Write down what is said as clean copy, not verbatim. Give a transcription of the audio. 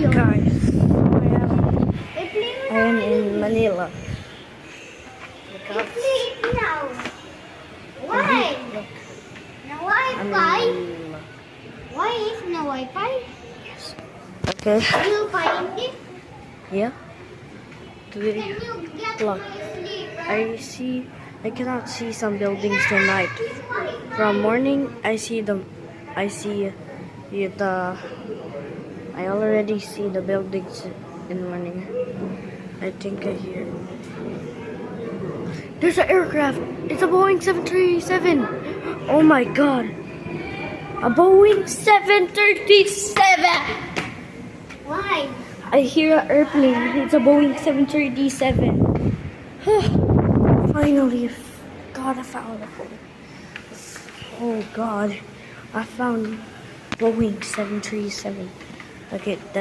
Guys, I am in Manila. Why? Look, No I'm in Wi-Fi? Manila. Why is no Wi-Fi? Okay. You find it? Yeah. Can 3 you get o'clock. my sleeper? I cannot see some buildings tonight. From morning, I already see the buildings in the morning. I think I hear. There's an aircraft. It's a Boeing 737. Oh my god. A Boeing 737. Why? I hear an airplane. It's a Boeing 737. Finally, God, I found it. Oh God, I found Boeing 737. Okay,